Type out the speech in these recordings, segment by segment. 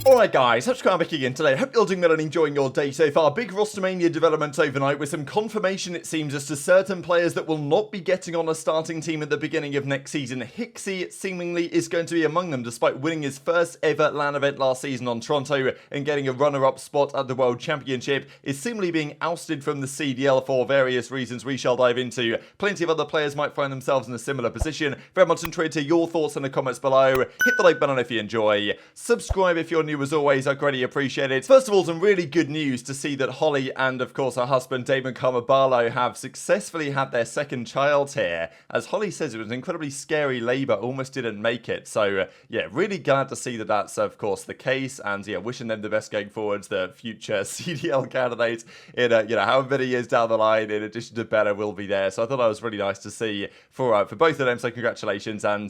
Alright guys, Scrappy again today. Hope you're doing well and enjoying your day so far. Big Rostermania developments overnight with some confirmation, it seems, as to certain players that will not be getting on a starting team at the beginning of next season. Hicksy seemingly is going to be among them, despite winning his first ever LAN event last season on Toronto and getting a runner-up spot at the World Championship, is seemingly being ousted from the CDL for various reasons we shall dive into. Plenty of other players might find themselves in a similar position. Very much intrigued to your thoughts in the comments below. Hit the like button if you enjoy. Subscribe if you're new as always, I greatly appreciate it. First of all, some really good news to see that Holly and of course her husband Damon Carmabalo have successfully had their second child here. As Holly says, it was an incredibly scary labour, almost didn't make it. So yeah, really glad to see that that's of course the case, and yeah, wishing them the best going forwards, the future CDL candidates in however many years down the line, in addition to Bella, will be there. So I thought that was really nice to see for both of them, so congratulations, and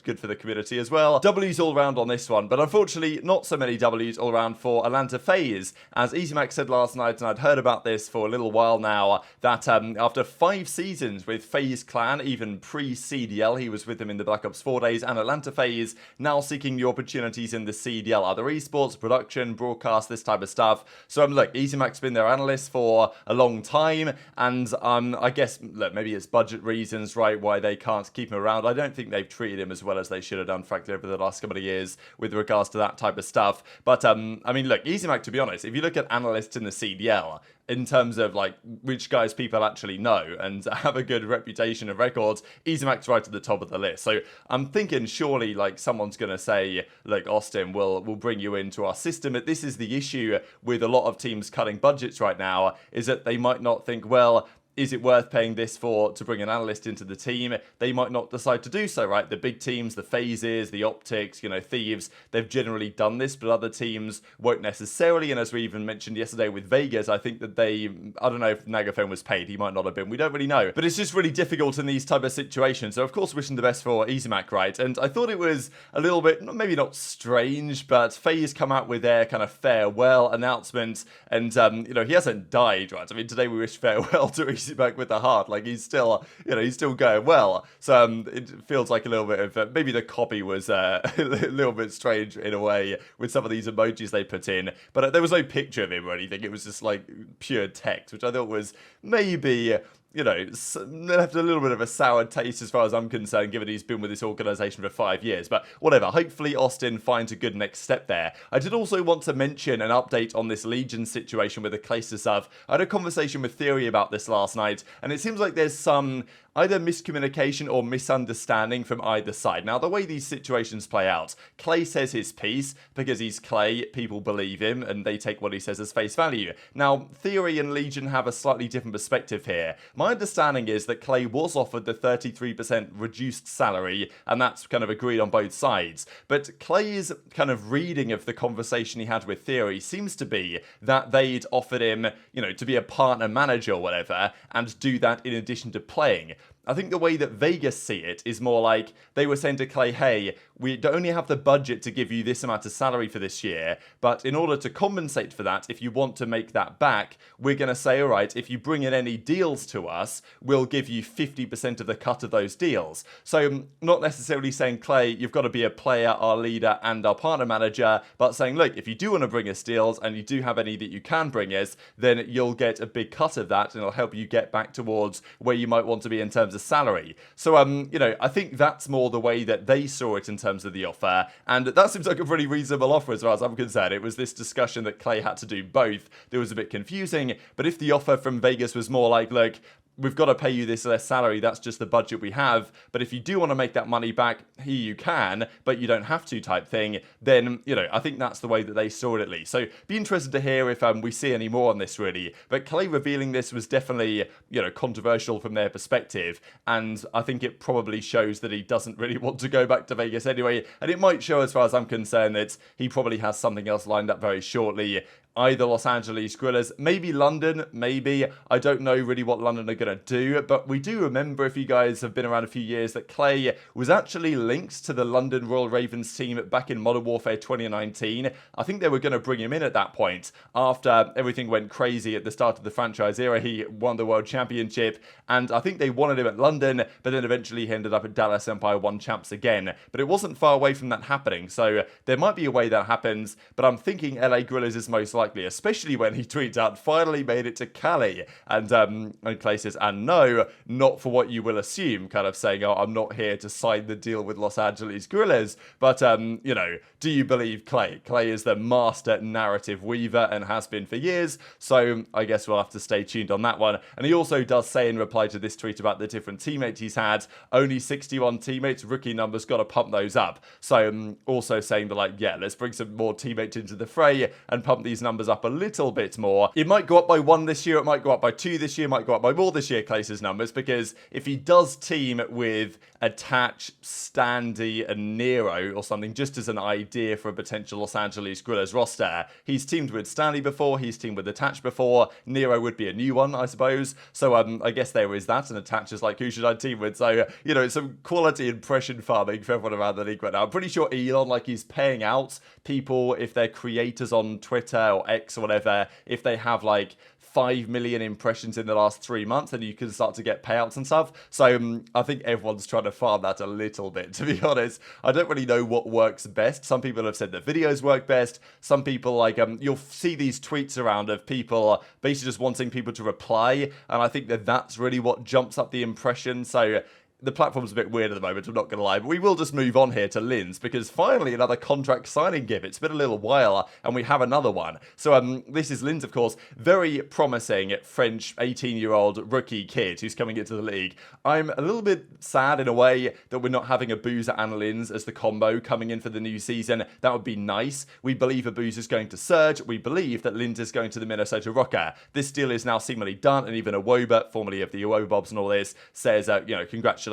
good for the community as well. W's all round on this one, but unfortunately not so many W's all around for Atlanta FaZe. As easymax said last night, and I'd heard about this for a little while now, that after 5 seasons with FaZe Clan, even pre-CDL, he was with them in the Black Ops 4 days, and Atlanta FaZe now seeking new opportunities in the CDL, other esports, production, broadcast, this type of stuff. So look, easymax been their analyst for a long time, and I guess, look, maybe it's budget reasons, right, why they can't keep him around. I don't think they've treated him as well as they should have done, frankly, over the last couple of years with regards to that type of stuff. But I mean, look, easymax, to be honest, if you look at analysts in the CDL, in terms of like which guys people actually know and have a good reputation and records, easymax right at the top of the list. So I'm thinking surely like someone's going to say, look, Austin, we'll bring you into our system. But this is the issue with a lot of teams cutting budgets right now, is that they might not think, well, is it worth paying this to bring an analyst into the team? They might not decide to do so, right? The big teams, the FaZes, the OpTics, Thieves, they've generally done this, but other teams won't necessarily. And as we even mentioned yesterday with Vegas, I think that I don't know if Nagaphone was paid. He might not have been. We don't really know. But it's just really difficult in these type of situations. So, of course, wishing the best for easymax, right? And I thought it was a little bit, maybe not strange, but FaZe come out with their kind of farewell announcement. And, he hasn't died, right? I mean, today we wish farewell to easymax with the heart, like he's still going well. So it feels like a little bit of maybe the copy was a little bit strange in a way with some of these emojis they put in, but there was no picture of him or anything. It was just like pure text, which I thought was maybe left a little bit of a sour taste as far as I'm concerned, given he's been with this organisation for 5 years. But whatever, hopefully Austin finds a good next step there. I did also want to mention an update on this Legion situation with the Priestahh. I had a conversation with Theory about this last night, and it seems like there's some either miscommunication or misunderstanding from either side. Now, the way these situations play out, Clay says his piece, because he's Clay, people believe him, and they take what he says as face value. Now, Theory and Legion have a slightly different perspective here. My understanding is that Clay was offered the 33% reduced salary, and that's kind of agreed on both sides. But Clay's kind of reading of the conversation he had with Theory seems to be that they'd offered him, to be a partner manager or whatever, and do that in addition to playing. I think the way that Vegas see it is more like they were saying to Clay, hey, we only have the budget to give you this amount of salary for this year, but in order to compensate for that, if you want to make that back, we're going to say, all right, if you bring in any deals to us, we'll give you 50% of the cut of those deals. So not necessarily saying, Clay, you've got to be a player, our leader, and our partner manager, but saying, look, if you do want to bring us deals and you do have any that you can bring us, then you'll get a big cut of that, and it'll help you get back towards where you might want to be in terms of salary. So, I think that's more the way that they saw it in terms of the offer, and that seems like a pretty reasonable offer as far as I'm concerned. It was this discussion that Clay had to do both that was a bit confusing, but if the offer from Vegas was more like, look, we've got to pay you this less salary, that's just the budget we have, but if you do want to make that money back, here you can, but you don't have to type thing, then, I think that's the way that they saw it at least. So, be interested to hear if we see any more on this, really. But Clay revealing this was definitely, controversial from their perspective, and I think it probably shows that he doesn't really want to go back to Vegas anyway, and it might show, as far as I'm concerned, that he probably has something else lined up very shortly. either Los Angeles Grillers, maybe London, maybe. I don't know really what London are going to do, but we do remember, if you guys have been around a few years, that Clay was actually linked to the London Royal Ravens team back in Modern Warfare 2019. I think they were going to bring him in at that point after everything went crazy at the start of the franchise era. He won the World Championship, and I think they wanted him at London, but then eventually he ended up at Dallas Empire, won champs again. But it wasn't far away from that happening, so there might be a way that happens, but I'm thinking LA Grillers is most likely, especially when he tweets out, finally made it to Cali, and Clay says, and no, not for what you will assume, kind of saying, oh, I'm not here to sign the deal with Los Angeles Grillers, but, you know, do you believe Clay? Clay is the master narrative weaver and has been for years, so I guess we'll have to stay tuned on that one. And he also does say in reply to this tweet about the different teammates he's had, only 61 teammates, rookie numbers, got to pump those up. So also saying that, like, yeah, let's bring some more teammates into the fray and pump these numbers up a little bit more. It might go up by 1 this year, it might go up by 2 this year, it might go up by more this year, Clay's numbers, because if he does team with Attach, Standy, and Nero or something, just as an idea for a potential Los Angeles Grillers roster. He's teamed with Standy before, he's teamed with Attach before, Nero would be a new one, I suppose, so I guess there is that, and Attach is like, who should I team with? So, you know, some quality impression farming for everyone around the league right now. I'm pretty sure Elon, like, he's paying out people, if they're creators on Twitter or X or whatever, if they have, like, 5 million impressions in the last 3 months, and you can start to get payouts and stuff. So I think everyone's trying to farm that a little bit, to be honest. I don't really know what works best. Some people have said that videos work best. Some people, like, you'll see these tweets around of people basically just wanting people to reply, and I think that that's really what jumps up the impression. So the platform's a bit weird at the moment, I'm not going to lie, but we will just move on here to Linz, because finally another contract signing give. It's been a little while, and we have another one. So this is Linz, of course, very promising French 18-year-old rookie kid who's coming into the league. I'm a little bit sad in a way that we're not having aBeZy and Linz as the combo coming in for the new season. That would be nice. We believe aBeZy is going to Surge. We believe that Linz is going to the Minnesota Rocker. This deal is now seemingly done, and even Awoba, formerly of the Awobobs and all this, says, you know, congratulations.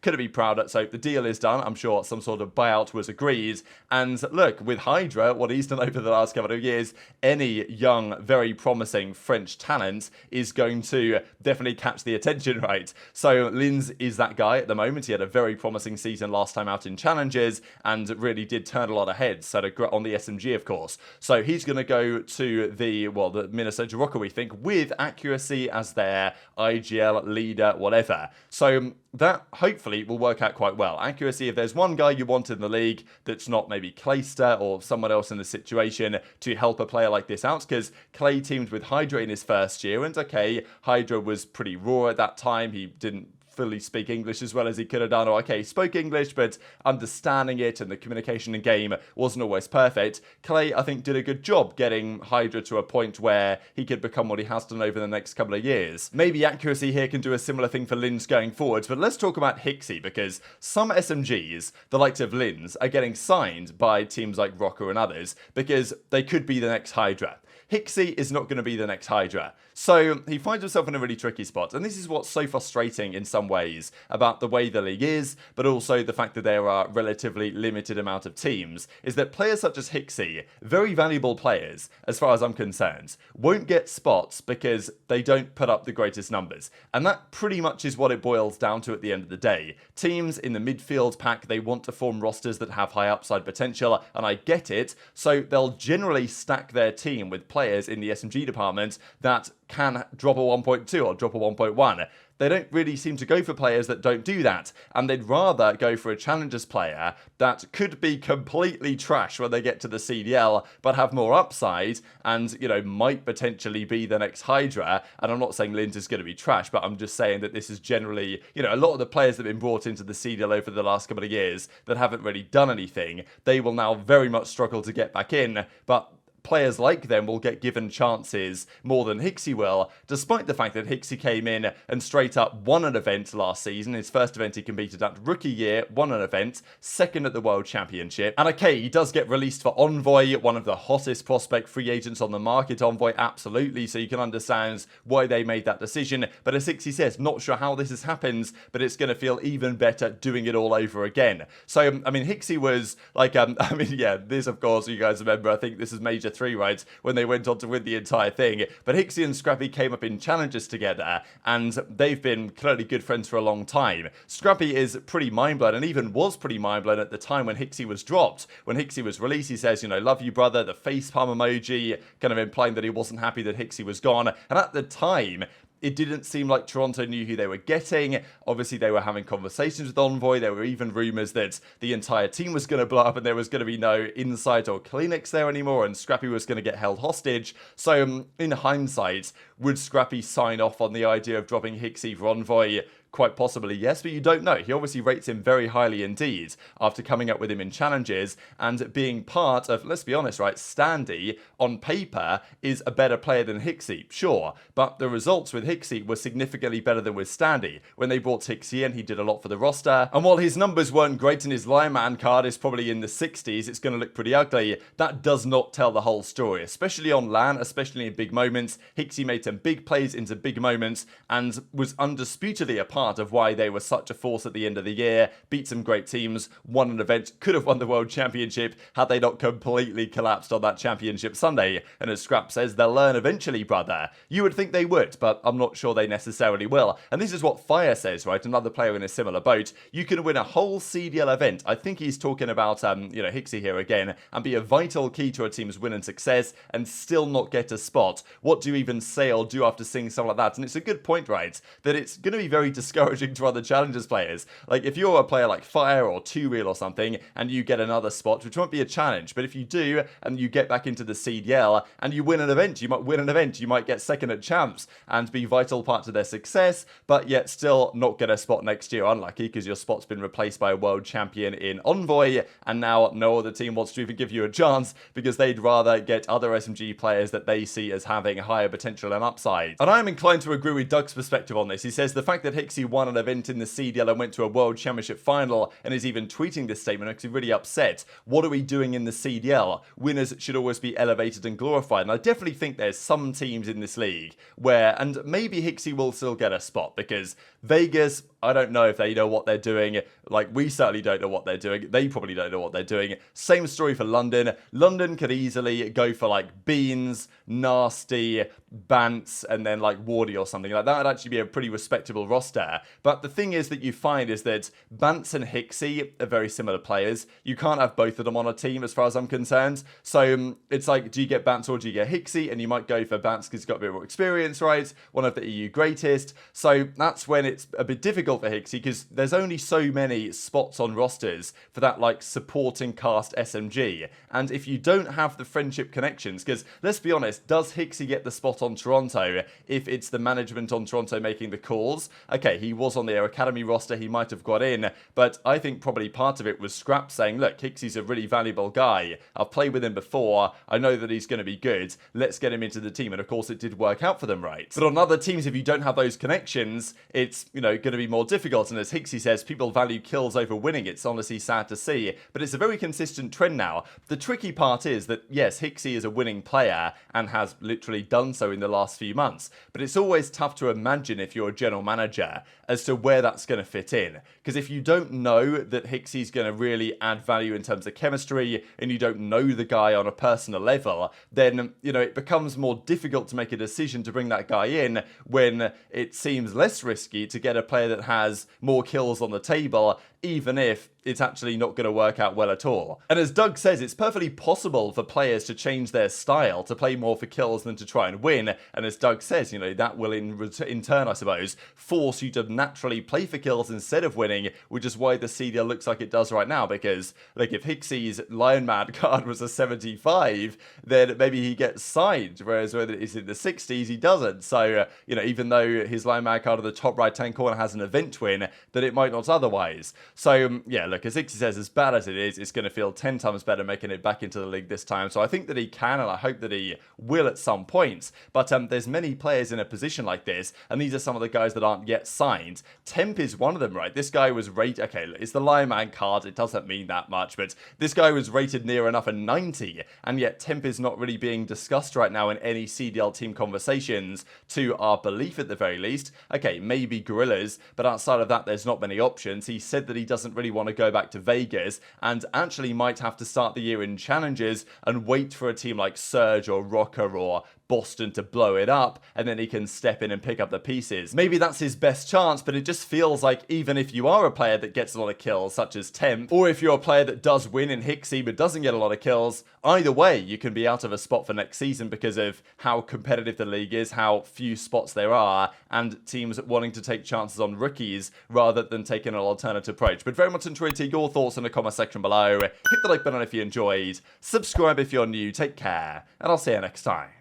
Couldn't be prouder. So the deal is done. I'm sure some sort of buyout was agreed. And look, with HyDra, what he's done over the last couple of years, any young, very promising French talent is going to definitely catch the attention, right? So Linz is that guy at the moment. He had a very promising season last time out in challenges and really did turn a lot of heads. So on the SMG, of course. So he's going to go to the Minnesota Rocker, we think, with Accuracy as their IGL leader, whatever. So that hopefully will work out quite well. Accuracy, if there's one guy you want in the league that's not maybe Clayster or someone else in the situation to help a player like this out, because Clay teamed with HyDra in his first year, and okay, HyDra was pretty raw at that time. He didn't fully speak English as well as he could have done, or okay, he spoke English, but understanding it and the communication in game wasn't always perfect. Clay, I think, did a good job getting HyDra to a point where he could become what he has done over the next couple of years. Maybe Accuracy here can do a similar thing for Linz going forwards, but let's talk about Hicksy, because some SMGs, the likes of Linz, are getting signed by teams like Rocker and others, because they could be the next HyDra. Hicksy is not going to be the next HyDra. So he finds himself in a really tricky spot. And this is what's so frustrating in some ways about the way the league is, but also the fact that there are relatively limited amount of teams, is that players such as Hicksy, very valuable players, as far as I'm concerned, won't get spots because they don't put up the greatest numbers. And that pretty much is what it boils down to at the end of the day. Teams in the midfield pack, they want to form rosters that have high upside potential, and I get it, so they'll generally stack their team with players in the SMG department that can drop a 1.2 or drop a 1.1. They don't really seem to go for players that don't do that, and they'd rather go for a Challengers player that could be completely trash when they get to the CDL, but have more upside and, you know, might potentially be the next HyDra. And I'm not saying Linz is going to be trash, but I'm just saying that this is generally, you know, a lot of the players that have been brought into the CDL over the last couple of years that haven't really done anything, they will now very much struggle to get back in, but players like them will get given chances more than Hicksy will, despite the fact that Hicksy came in and straight up won an event last season. His first event he competed at rookie year, won an event, second at the World Championship. And okay, he does get released for Envoy, one of the hottest prospect free agents on the market. Envoy, absolutely, so you can understand why they made that decision. But as Hicksy says, not sure how this happens, but it's going to feel even better doing it all over again. So, I mean, Hicksy was like, I mean, yeah, this, of course, you guys remember, I think this is Major 3, right, when they went on to win the entire thing. But Hicksy and Scrappy came up in challenges together, and they've been clearly good friends for a long time. Scrappy is pretty mind-blown, and even was pretty mind-blown at the time when Hicksy was dropped. When Hicksy was released, he says, you know, love you, brother, the facepalm emoji, kind of implying that he wasn't happy that Hicksy was gone. And at the time, it didn't seem like Toronto knew who they were getting. Obviously, they were having conversations with Envoy. There were even rumours that the entire team was going to blow up and there was going to be no Insight or CleanX there anymore, and Scrappy was going to get held hostage. So, in hindsight, would Scrappy sign off on the idea of dropping Hicksy for Envoy? Quite possibly, yes, but you don't know. He obviously rates him very highly indeed after coming up with him in challenges and being part of, let's be honest, right, Standy on paper is a better player than Hicksy, sure, but the results with Hicksy were significantly better than with Standy. When they brought Hicksy in, he did a lot for the roster, and while his numbers weren't great and his lineman card is probably in the 60s, it's going to look pretty ugly, that does not tell the whole story, especially on LAN, especially in big moments. Hicksy made some big plays into big moments and was undisputedly a part of why they were such a force at the end of the year, beat some great teams, won an event, could have won the World Championship had they not completely collapsed on that championship Sunday. And as Scrap says, they'll learn eventually, brother. You would think they would, but I'm not sure they necessarily will. And this is what Fire says, right? Another player in a similar boat. You can win a whole CDL event. I think he's talking about, you know, Hicksy here again, and be a vital key to a team's win and success and still not get a spot. What do you even say or do after seeing something like that? And it's a good point, right? That it's going to be very discouraging to other Challengers players. Like, if you're a player like Fire or 2Real or something, and you get another spot, which won't be a challenge, but if you do, and you get back into the CDL, and you win an event, you might get second at champs, and be vital part of their success, but yet still not get a spot next year. Unlucky, because your spot's been replaced by a world champion in Envoy, and now no other team wants to even give you a chance, because they'd rather get other SMG players that they see as having higher potential and upside. And I'm inclined to agree with Doug's perspective on this. He says the fact that Hicksy won an event in the CDL and went to a World Championship final and is even tweeting this statement makes me really upset. What are we doing in the CDL? Winners should always be elevated and glorified. And I definitely think there's some teams in this league where, and maybe Hicksy will still get a spot, because Vegas, I don't know if they know what they're doing. Like, we certainly don't know what they're doing. They probably don't know what they're doing. Same story for London. London could easily go for like Beans, Nasty, Bance, and then like Wardy or something like that. Would actually be a pretty respectable roster. But the thing is that you find is that Bance and Hicksy are very similar players. You can't have both of them on a team as far as I'm concerned. So it's like, do you get Bance or do you get Hicksy? And you might go for Bance because he's got a bit more experience, right? One of the EU greatest. So that's when it's a bit difficult for Hicksy, because there's only so many spots on rosters for that like supporting cast SMG. And if you don't have the friendship connections, because let's be honest, does Hicksy get the spot on Toronto if it's the management on Toronto making the calls? Okay, he was on the Air Academy roster, he might have got in, but I think probably part of it was Scrap saying, look, Hicksy's a really valuable guy, I've played with him before, I know that he's going to be good, let's get him into the team. And of course it did work out for them, right? But on other teams, if you don't have those connections, it's, you know, going to be more difficult. And as Hicksy says, people value kills over winning. It's honestly sad to see, but it's a very consistent trend now. The tricky part is that, yes, Hicksy is a winning player and has literally done so in the last few months, but it's always tough to imagine if you're a general manager as to where that's going to fit in. Because if you don't know that Hicksy's going to really add value in terms of chemistry, and you don't know the guy on a personal level, then, you know, it becomes more difficult to make a decision to bring that guy in when it seems less risky to get a player that has more kills on the table, even if it's actually not going to work out well at all. And as Doug says, it's perfectly possible for players to change their style to play more for kills than to try and win. And as Doug says, you know, that will in turn, I suppose, force you to naturally play for kills instead of winning, which is why the CDL looks like it does right now. Because, like, if Hicksy's Lion Man card was a 75, then maybe he gets signed, whereas when it's in the 60s, he doesn't. So, you know, even though his Lion Man card in the top right-hand corner has an event win, that it might not otherwise. So, yeah, look, as Hicksy says, as bad as it is, it's going to feel 10 times better making it back into the league this time. So I think that he can, and I hope that he will at some point. But there's many players in a position like this, and these are some of the guys that aren't yet signed. Temp is one of them, right? This guy was rated, okay, it's the Lion Man card, it doesn't mean that much, but this guy was rated near enough a 90, and yet Temp is not really being discussed right now in any CDL team conversations, to our belief at the very least. Okay, maybe Gorillas, but outside of that, there's not many options. He said that he doesn't really want to go go back to Vegas and actually might have to start the year in challenges and wait for a team like Surge or Rocker or Boston to blow it up, and then he can step in and pick up the pieces. Maybe that's his best chance, but it just feels like even if you are a player that gets a lot of kills, such as Temp, or if you're a player that does win in Hicksy but doesn't get a lot of kills, either way, you can be out of a spot for next season because of how competitive the league is, how few spots there are, and teams wanting to take chances on rookies rather than taking an alternative approach. But very much enjoyed to your thoughts in the comment section below. Hit the like button if you enjoyed, subscribe if you're new, take care, and I'll see you next time.